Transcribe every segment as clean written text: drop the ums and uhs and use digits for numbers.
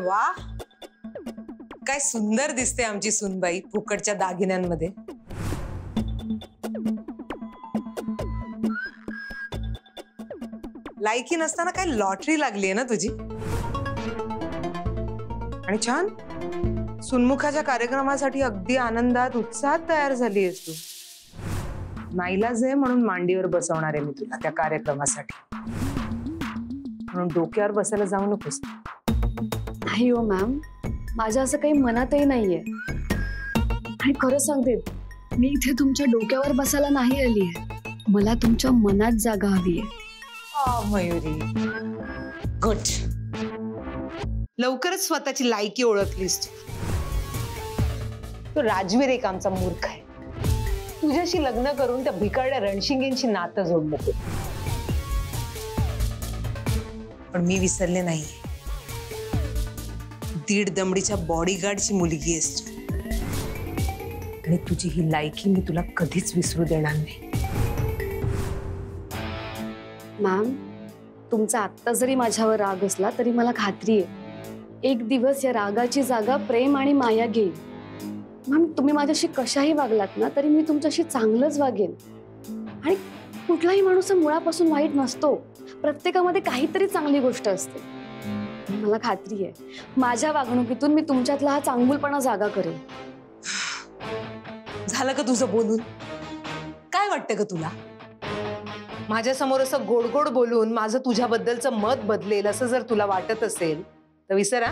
वा, काय सुंदर दिसते आमची सुनबाई फुकटच्या दागिन्यांमध्ये. लायकी नसताना काय लॉटरी लागलीये ना तुझी. आणि छान सुनमुखाच्या कार्यक्रमासाठी अगदी आनंदात उत्साहात तयार झाली आहेस तू. नाईलाज आहे म्हणून मांडीवर बसवणार आहे मी तुला त्या कार्यक्रमासाठी. म्हणून डोक्यावर बसायला जाऊ नकोस. नाही हो मॅम, माझ्या असं काही मनातही नाहीये. आणि खरं सांगते, मी इथे तुमच्या डोक्यावर बसायला नाही आली आहे. मला तुमच्या मनात जागा हवी आहे. मयुरी, गुड. लवकरच स्वतःची लायकी ओळखलीस तू. तो राजवीर एक आमचा मूर्ख आहे. तुझ्याशी लग्न करून त्या भिकारड्या रणशिंगेंची नातं जोड नको. पण मी विसरले नाही. दीड दमडीच्या बॉडीगार्डची मुलगी आहेस तू. आणि तुझी ही लायकी मी तुला कधीच विसरू देणार नाही. मॅम, तुमचा आत्ता जरी माझ्यावर राग असला तरी मला खात्री आहे एक दिवस या रागाची जागा प्रेम आणि माया घेईल. मॅम, तुम्ही माझ्याशी कशाही वागलात ना तरी मी तुमच्याशी चांगलंच वागेन. आणि कुठलाही माणूस मुळापासून वाईट नसतो. प्रत्येकामध्ये काहीतरी चांगली गोष्ट असते. मला खात्री आहे माझ्या वागणुकीतून मी तुमच्यातला हा चांगुलपणा जागा करेन. झालं का तुझं बोलून? काय वाटतं का तुला? माझ्या समोर असं गोड गोड बोलून माझं तुझ्याबद्दलचं मत बदलेल असं जर तुला वाटत असेल तर विसरा.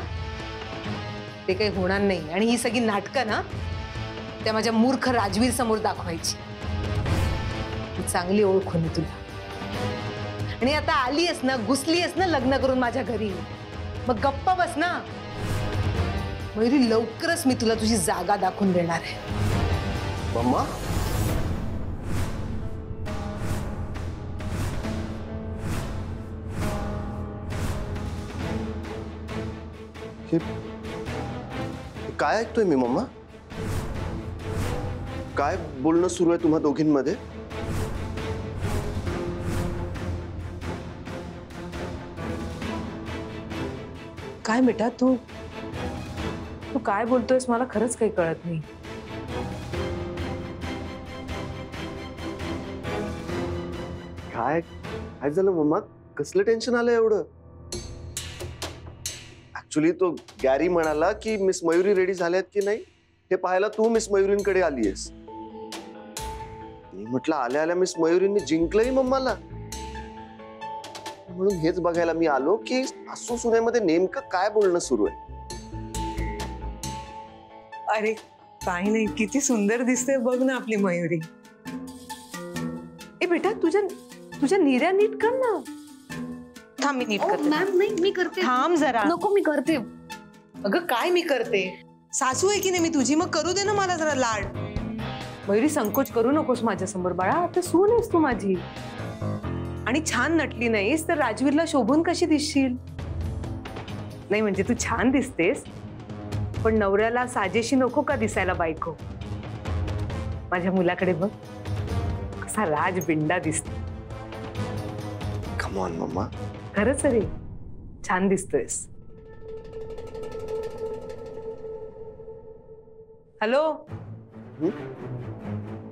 ते काही होणार नाही. आणि ही सगळी नाटकं ना त्या माझ्या मूर्ख राजवीर समोर दाखवायची. ही चांगली ओळख होती तुला. आणि आता आलीयस ना, घुसलीयस ना लग्न करून माझ्या घरी, मग गप्पा बस ना. मयुरी, लवकरच मी तुला तुझी जागा दाखवून देणार आहे. मम्मा, काय ऐकतोय मी मम्मा? काय बोलणं सुरू आहे तुम्हा दोघींमध्ये? काय बेटा, तू काय बोलतोयस मला खरंच काही कळत नाही. काय काय झालं मम्मा? कसलं टेन्शन आलं एवढं? ऍक्च्युली तो गॅरी म्हणाला की मिस मयुरी रेडी झाल्यात की नाही हे पाहायला तू मिस मयुरींकडे आलीयस. मी म्हटलं आल्या आल्या मिस मयुरींनी जिंकलंही मम्माला. म्हणून हेच बघायला मी आलो की सासू सुनेमध्ये नेमकं काय बोलणं सुरू आहे. अरे काही नाही, किती सुंदर दिसते बघ ना आपली मयुरी. ए बेटा, तुझ्या निर्या नीट कर ना. थांब, मी नीट करते. मॅम, नाही मी करते. थांब जरा. नको, मी करते. अगं काय मी करते? सासू आहे की नाही मी तुझी, मग करू दे ना मला जरा लाड. मयुरी, संकोच करू नकोस माझ्या समोर बाळा. आता सून आहेस तू माझी. आणि छान नटली नाहीस तर राजवीरला शोभून कशी दिसशील? नाही म्हणजे तू छान दिसतेस, पण नवऱ्याला साजेशी नको का दिसायला बायको? माझ्या मुलाकडे बघ, कसा राजबिंडा दिसतो. Come on mamma. खरंच रे, छान दिसतोयस. हॅलो,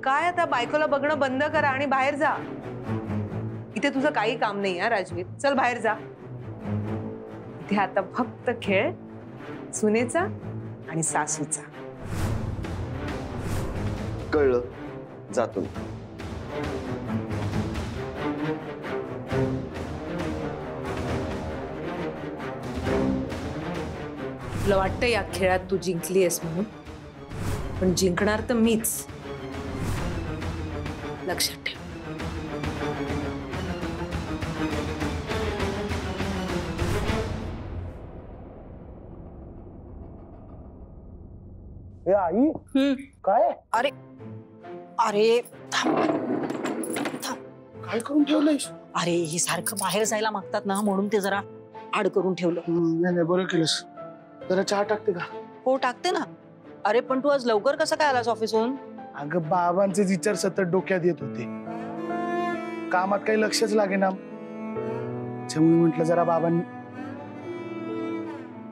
काय आता बायकोला बघणं बंद करा आणि बाहेर जा. इथे तुझं काही काम नाही हा राजवीर. चल बाहेर जा. इथे आता फक्त खेळ सुनेचा आणि सासूचा. कळलं, जातो. तुला वाटतं या खेळात तू जिंकली आहेस म्हणून, पण जिंकणार तर मीच. लक्षात ठेव. ए आई, काय? अरे अरे काय करून ठेवलंयस? अरे ही सारखं बाहेर जायला मागतात ना, म्हणून ते जरा आड करून ठेवलं. नाही बरं केलंस. जरा चहा टाकते का? हो टाकते ना. अरे पण तू आज लवकर कसं काय आलास ऑफिसहून? अगं बाबांचे विचार सतत डोक्यात येत होते. कामात काही लक्षच लागेना. त्यामुळे म्हटलं जरा बाबांनी.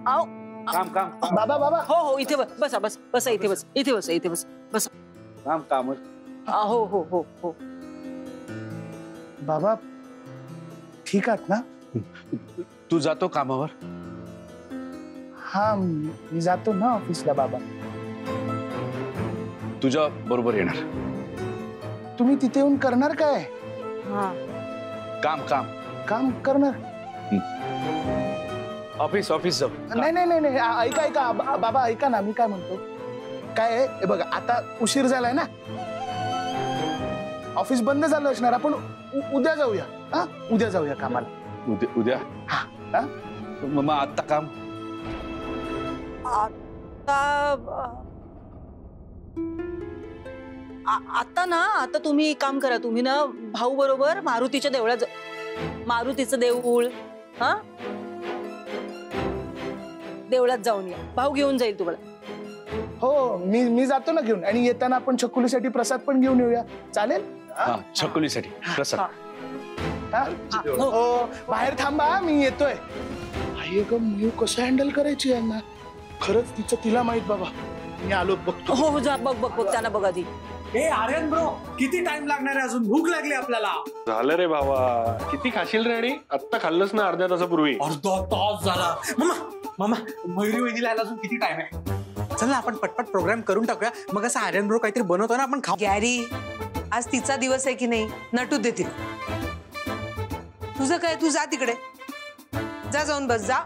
आओ काम काम बाबा बाबा हो हो इथे बसा बस बसा इथे बस इथे बस इथे बस बस काम काम हो हो हो हो बाबा ठीक आहात ना? तू जातो कामावर? हा मी जातो ना ऑफिसला बाबा. तुझ्या बरोबर येणार. तुम्ही तिथे येऊन करणार काय? हा काम काम काम करणार? ऑफिस ऑफिस जाऊ. नाही नाही नाही नाही ऐका ऐका बाबा ऐका ना, मी काय म्हणतो काय आहे, हे बघा आता उशीर झालाय ना, ऑफिस बंद झालं असणार, आपण उद्या जाऊया. हा उद्या जाऊया कामाला. उद्या उद्या हा? मग आता काम आता ना आता तुम्ही काम करा. तुम्ही ना भाऊ बरोबर मारुतीच्या देवळात मारुतीचं देऊळ हा देवळात जाऊन या. भाऊ घेऊन जाईल तुम्हाला. हो मी जातो ना घेऊन, आणि येताना आपण छकुलीसाठी प्रसाद पण घेऊन येऊया. चालेल? हा छकुलीसाठी प्रसाद. हा? हो बाहेर थांबा, मी येतोय. आई ग मी कसं हँडल करायची यांना, खरंच तिचं तिला माहित बाबा. मी आलो बघतो. हो हो जा बघ बघ बघ त्यांना बघा ती. ए आर्यन ब्रो, किती टाइम लागणार आहे अजून? भूक लागली आपल्याला. झालं रे भावा, किती खाशील रे? आणि आत्ता खाल्लंस ना अर्ध्या तासापूर्वी. अर्धा तास झाला. मामा मामा मयुरी वहिनीला यायला अजून किती टाइम आहे? चल ना आपण पटपट प्रोग्राम करून टाकूया. मग असं आर्यन ब्रो काहीतरी बनवतो ना आपण खाऊ. गॅरी आज तिचा दिवस आहे की नाही, नटू देतील. तुझं काय, तू जा तिकडे, जा जाऊन बस जा.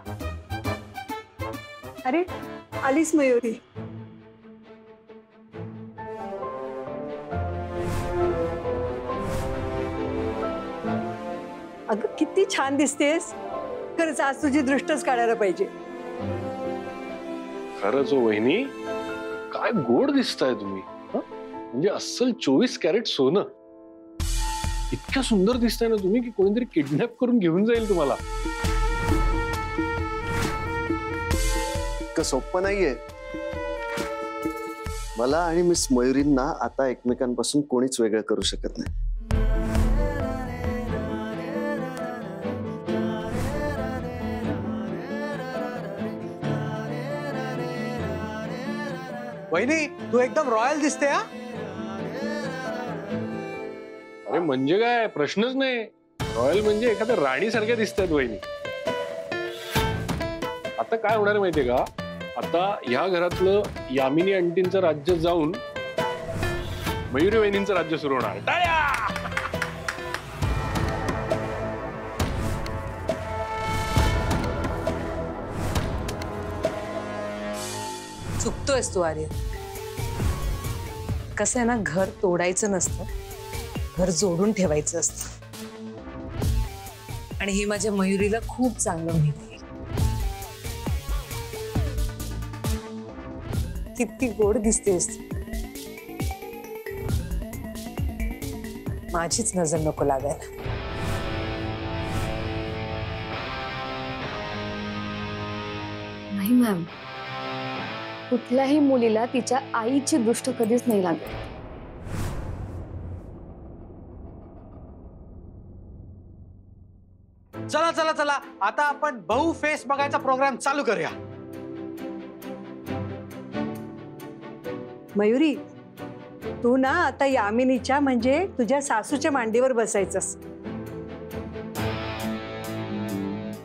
अरे आलीस मयुरी. अगं किती छान दिसतेस. खरंच आज तुझी दृष्टच काढायला पाहिजे. खरंच हो वहिनी, काय गोड दिसताय तुम्ही. म्हणजे अस्सल 24 कॅरेट सोनं. इतक्या सुंदर दिसताय ना तुम्ही की कोणीतरी किडनॅप करून घेऊन जाईल तुम्हाला. इतकं सोपं नाहीये. मला आणि मिस मयुरींना आता एकमेकांपासून कोणीच वेगळं करू शकत नाही. वहिनी तू एकदम रॉयल दिसते. हा अरे म्हणजे काय, प्रश्नच नाही. रॉयल म्हणजे एखाद्या राणी सारख्या दिसतात वहिनी. आता काय होणार माहितीये का, आता ह्या घरातलं यामिनी आंटींचं राज्य जाऊन मयुरी वहिनींचं राज्य सुरू होणार. टाळ्या! चुकतोयस तू आर्य. कसं आहे ना, घर तोडायचं नसतं, घर जोडून ठेवायचं असतं. आणि हे माझ्या मयुरीला खूप चांगलं माहिती आहे. किती गोड दिसतेस. माझीच नजर नको लागायला. नाही मॅम, कुठल्याही मुलीला तिच्या आईची दृष्ट कधीच नाही लागत. चला चला चला आता आपण भाऊ फेस बघायचा प्रोग्राम चालू करूया. मयुरी तू ना आता यामिनीच्या म्हणजे तुझ्या सासूच्या मांडीवर बसायचंस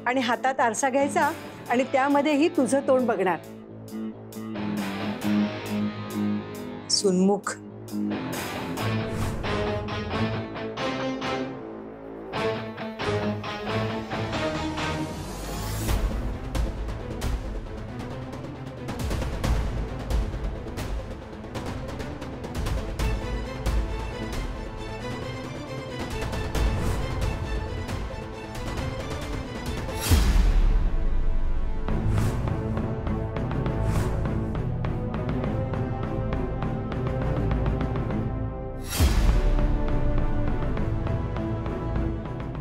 आणि हातात आरसा घ्यायचा आणि त्यामध्येही तुझं तोंड बघणार. सुनमुख.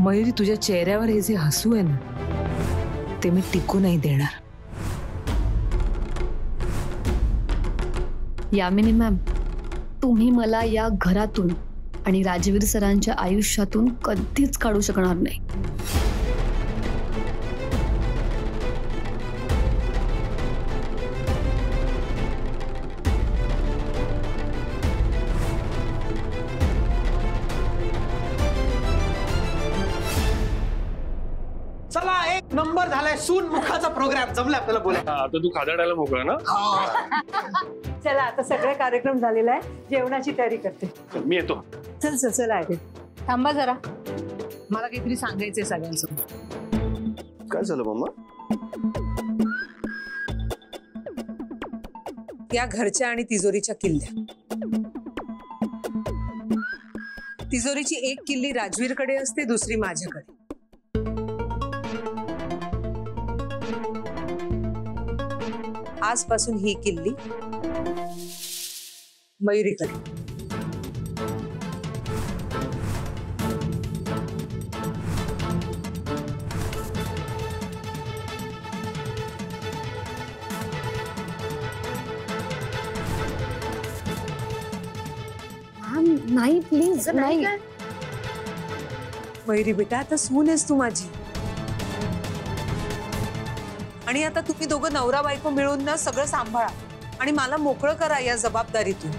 मयुरी, तुझ्या चेहऱ्यावर हे जे हसू आहे ना, ते मी टिकू नाही देणार. यामिनी मॅम, तुम्ही मला या घरातून आणि राजवीर सरांच्या आयुष्यातून कधीच काढू शकणार नाही. नंबर झालाय सून मुखाचा प्रोग्राम जमला आपल्याला बोला. आता तू खादाडायला मोकळा ना. चला आता सगळे कार्यक्रम झालेला आहे, जेवणाची तयारी करते. मी येतो. चल चल चल आहे. थांबा जरा, मला काहीतरी सांगायचंय सगळ्यांसमोर. काय झालं मम्मा? या घरच्या आणि तिजोरीच्या किल्ल्या. तिजोरीची एक किल्ली राजवीरकडे असते, दुसरी माझ्याकडे. आजपासून ही किल्ली मयुरीकडे. नाही प्लीज नाही. मयुरी बेटा, आता सून आहेस तू माझी, आणि आता तुम्ही दोघं नवरा बायको मिळून ना सगळं सांभाळा आणि मला मोकळं करा या जबाबदारीतून.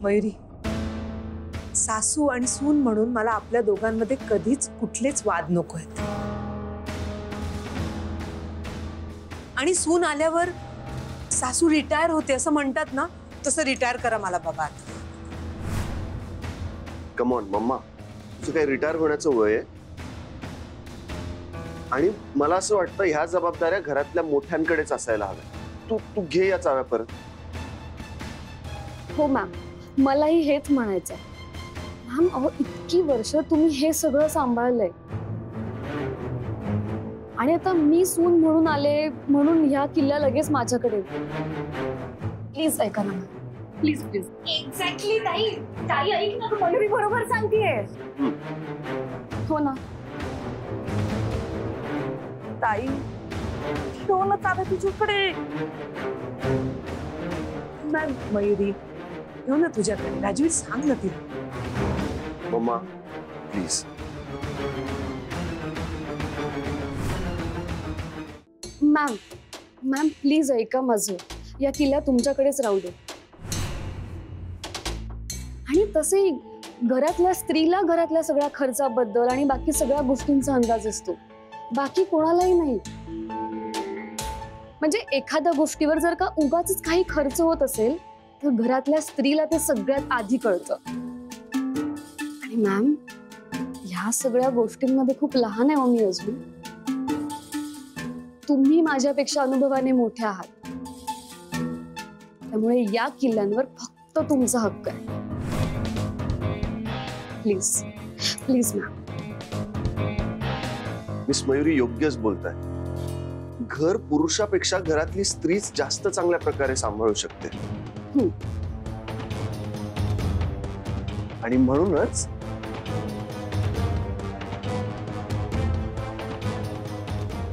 मयुरी, सासू आणि सून म्हणून मला आपल्या दोघांमध्ये कधीच कुठलेच वाद नको आहेत. आणि सून आल्यावर सासू रिटायर होते असं म्हणतात ना, तसं रिटायर करा मला बाबा. कम ऑन मम्मा, तुझं काही रिटायर होण्याचं वय आहे. आणि मला असं वाटतं ह्या जबाबदाऱ्या घरातल्या मोठ्यांकडेच असायला हव्या. तू घे या चाव्या परत. हो मॅम, मलाही हेच म्हणायचंय. मॅम अहो, इतकी वर्ष तुम्ही हे सगळं सांभाळलंय आणि आता मी सून म्हणून आले म्हणून ह्या किल्ल्या लगेच माझ्याकडे. प्लीज ऐका ना, प्लीज प्लीज. एक्झॅक्टली ताई, ताई ऐक ना, तू मयुरी बरोबर सांगतेय. हो ना ताई, ठेव ना चाव्या तुझ्याकडे. मयुरी, घेऊ ना तुझ्याकडे. राजवीर, सांग ना तिला. Mamma please. मॅम प्लीज ऐका माझं. या किल्ल्या तुमच्याकडेच राहू दे. आणि तसे घरातल्या स्त्रीला घरातल्या सगळ्या खर्चाबद्दल आणि बाकी सगळ्या गोष्टींचा अंदाज असतो, बाकी कोणालाही नाही. म्हणजे एखाद्या गोष्टीवर जर का उगाच काही खर्च होत असेल तर घरातल्या स्त्रीला ते सगळ्यात आधी कळतं. आणि मॅम, ह्या सगळ्या गोष्टींमध्ये खूप लहान आहे मी अजून. तुम्ही माझ्यापेक्षा अनुभवाने मोठे आहात, त्यामुळे या किल्ल्यांवर फक्त तुमचा हक्क आहे. Please please ma'am. Miss Mayuri योग्यच बोलताय. घर पुरुषापेक्षा घरातली स्त्रीच जास्त चांगल्या प्रकारे सांभाळू शकते. आणि म्हणूनच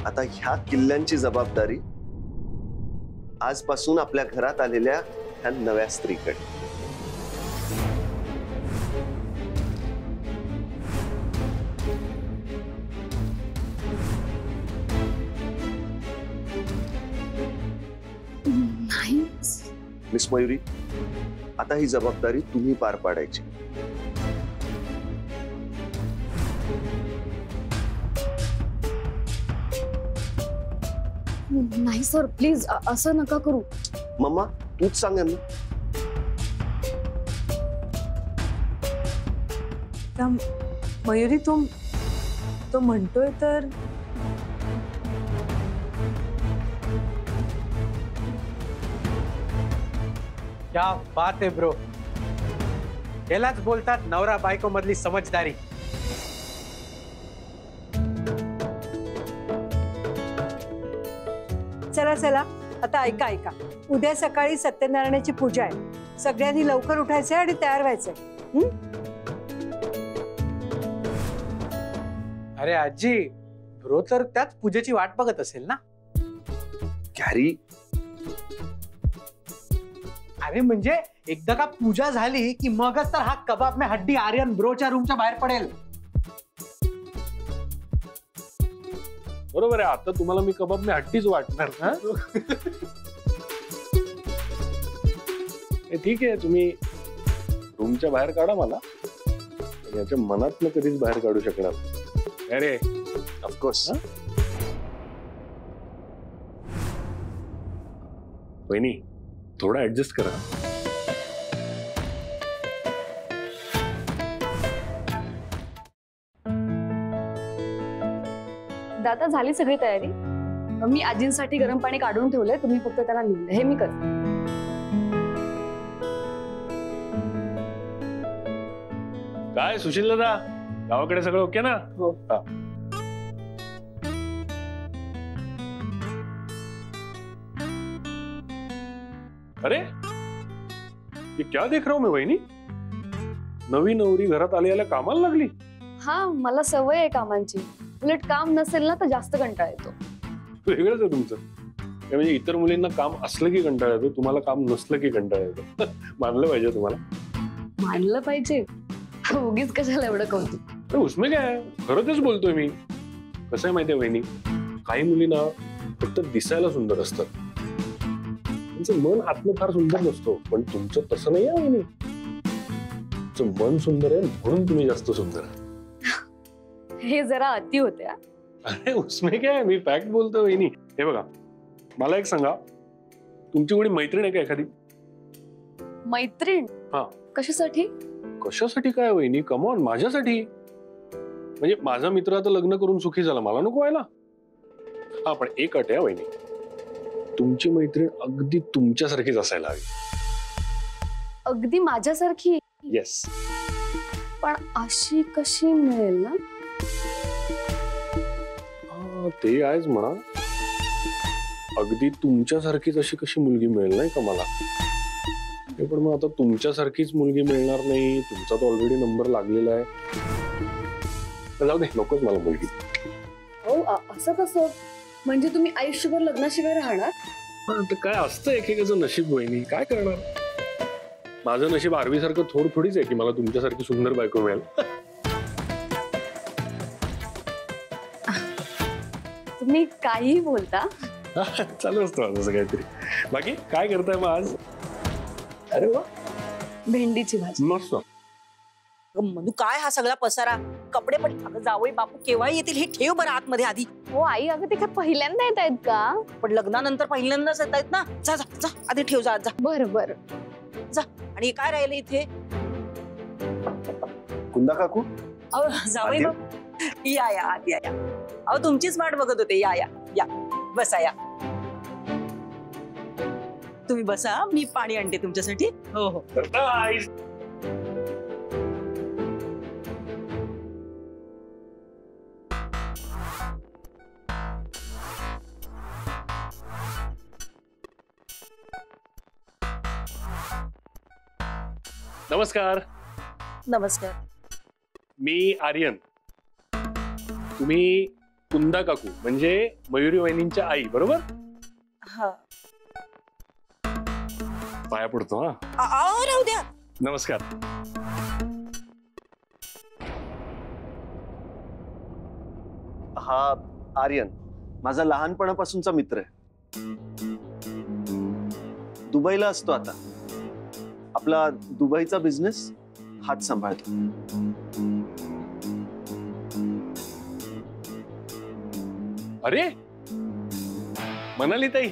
आता ह्या किल्ल्यांची जबाबदारी आजपासून आपल्या घरात आलेल्या ह्या नव्या स्त्रीकडे. नाही मिस मयुरी, आता ही जबाबदारी तुम्ही पार पाडायची. नाही सर, प्लीज असं नका करू. मम्मा, तूच सांग ना. मयुरी, तो म्हणतोय तर क्या बात आहे ब्रो. यालाच बोलतात नवरा बायको मधली समजदारी. चला चला, आता ऐका ऐका. उद्या सकाळी सत्यनारायणाची पूजा आहे. सगळ्यांनी लवकर उठायचंय आणि तयार व्हायचंय. अरे आजी, ब्रो तर त्याच पूजेची वाट बघत असेल ना. गॅरी, अरे म्हणजे एकदा का पूजा झाली की मगच तर हा कबाब में हड्डी आर्यन ब्रोच्या रूमच्या बाहेर पडेल. बरोबर आहे. आता तुम्हाला मी कबाब में हड्डीच वाटणार ना. ठीक आहे, तुम्ही रूमच्या बाहेर काढा मला. पण याच्या मनातनं कधीच बाहेर काढू शकणार नाही. अरे ऑफकोर्स. वहिनी थोडा ऍडजस्ट करा. दादा झाली सगळी तयारी. मी आजींसाठी गरम पाणी काढून ठेवलंय, तुम्ही फक्त त्याला नेऊन द्या. हे मी करते. काय सुशील दादा, गावाकडे सगळं ओके ना? हो. हा. अरे ये क्या देख रहा हूं मैं वहिनी? नवी नवरी घरात आली कामाला लागली. हा, मला सवय आहे कामांची. उलट काम नसेल ना तर जास्त कंटाळा येतो. वेगळंच आहे तुमचं. हे म्हणजे इतर मुलींना काम असलं की कंटाळा येतो, तुम्हाला काम नसलं की कंटाळा येतो. मानलं पाहिजे तुम्हाला. मानलं पाहिजे. उगीच कशाला एवढं कौतुक. अरे उसमे काय, खरं तेच बोलतोय मी. कसं आहे माहितीये वहिनी, काही मुलींना फक्त दिसायला सुंदर असतात, तुमचं मन आतनं फार सुंदर नसतो. पण तुमचं तसं नाही आहे वहिनी. तुमचं मन सुंदर आहे म्हणून तुम्ही जास्त सुंदर आहे. हे जरा अति होते. अरे उसमे काय, मी फॅक्ट बोलतोय वहिनी. हे बघा, मला एक सांगा, तुमची कोणी मैत्रीण आहे का एखादी? मैत्रीण? हा. कशासाठी? कशासाठी काय वहिनी, कमॉन, माझ्यासाठी. म्हणजे माझा मित्र आता लग्न करून सुखी झाला, मला नको व्हायला. हा, पण एक अट आहे वहिनी, तुमची मैत्रीण अगदी तुमच्यासारखीच असायला हवी. अगदी माझ्यासारखी? येस. पण अशी कशी मिळेल ना? ते आहेच म्हणा. अगदी तुमच्यासारखीच अशी कशी मुलगी मिळेल नाही का मला? पण मग आता तुमच्यासारखीच मुलगी मिळणार नाही, तुमचा तर ऑलरेडी नंबर लागलेला आहे. तर जाऊ दे, नकोच मला मुलगी. हो, असं कसं? म्हणजे तुम्ही आयुष्यभर लग्नाशिवाय राहणार? आता काय असतं एकेकाचं नशीब वहिनी, काय करणार. माझं नशीब आरवीसारखं थोडीच आहे की मला तुमच्यासारखी सुंदर बायको मिळेल. तुम्ही काही बोलता. चालू असतं असं काहीतरी. बाकी काय करताय मग आज? अरे वा, भेंडीची भाजी. मस्त. मधू काय हा सगळा पसारा, कपडे पण. अगं जावई बापू केव्हा येतील हे ठेव बरं आतमध्ये आधी. हो आई, अगं ते काय पहिल्यांदा येत आहेत का? पण लग्नानंतर पहिल्यांदाच येत आहेत ना. जा जा जा, आधी ठेव, जा जा. बरं बरं. जा. आणि काय राहिलं इथे? कुंदा काकू, अहो जावई बापू, या या आत या या. अहो तुमचीच वाट बघत होते. या या या, बसा या. तुम्ही बसा, मी पाणी आणते तुमच्यासाठी. हो हो. नमस्कार. नमस्कार. मी आर्यन. तुम्ही कुंदा काकू म्हणजे मयुरी वहिनींच्या आई बरोबर? हा. पाया पडतो. हा, अहो राहू द्या. नमस्कार. हा आर्यन माझा लहानपणापासूनचा मित्र आहे. दुबईला असतो आता. आपला दुबईचा बिझनेस हात सांभाळतो. अरे मनाली ताई,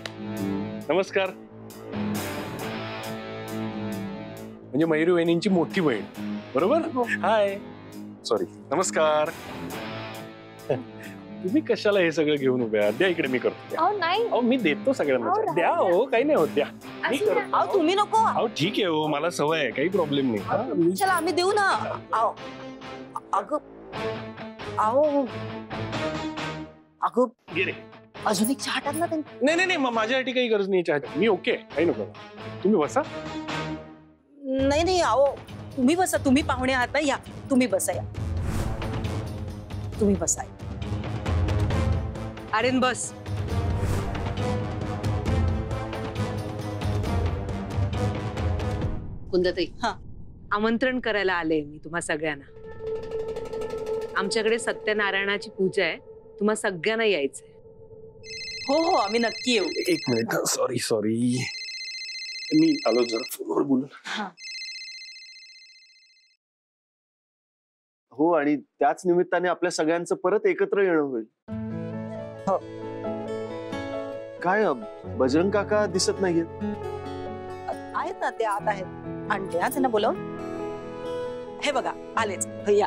नमस्कार. म्हणजे मयुरी वहिनींची मोठी बहीण बरोबर? हाय. सॉरी, नमस्कार. तुम्ही कशाला हे सगळं घेऊन उभे आहात? द्या इकडे, मी करतो. अहो नाही. अहो मी देतो सगळ्यांना. द्या. हो काही नाही होत, द्या. मी करतो. अहो तुम्ही नको. अहो ठीक आहे, हो मला सवय आहे, काही प्रॉब्लेम नाही. हा, मी- चला आम्ही देऊ ना. अहो अगं, अहो अगं गेले. अजून एक चहा टाक ना त्यांनी. नाही नाही नाही, माझ्यासाठी काही गरज नाही चहाची. मी ओके, काही नको. तुम्ही बसा. नाही नाही, अहो तुम्ही बसा. तुम्ही पाहुणे आहात ना. या तुम्ही बसा. या तुम्ही बसा. आर्यन बस. कुंदताई, हा. आमंत्रण करायला आले मी तुम्हा सगळ्यांना. आमच्याकडे सत्यनारायणाची पूजा आहे, तुम्हा सगळ्यांना यायचंय. हो हो, आम्ही नक्की येऊ. एक मिनिट. सॉरी मी आलो जरा फोनवर बोलून. हा. हो, आणि त्याच निमित्ताने आपल्या सगळ्यांचं परत एकत्र येणं होईल. हो. काय बजरंग काका दिसत नाहीयेत? आहेत ना, ते आत आहेत. आणते हा त्यांना बोलावून. हे बघा आलेच भैया.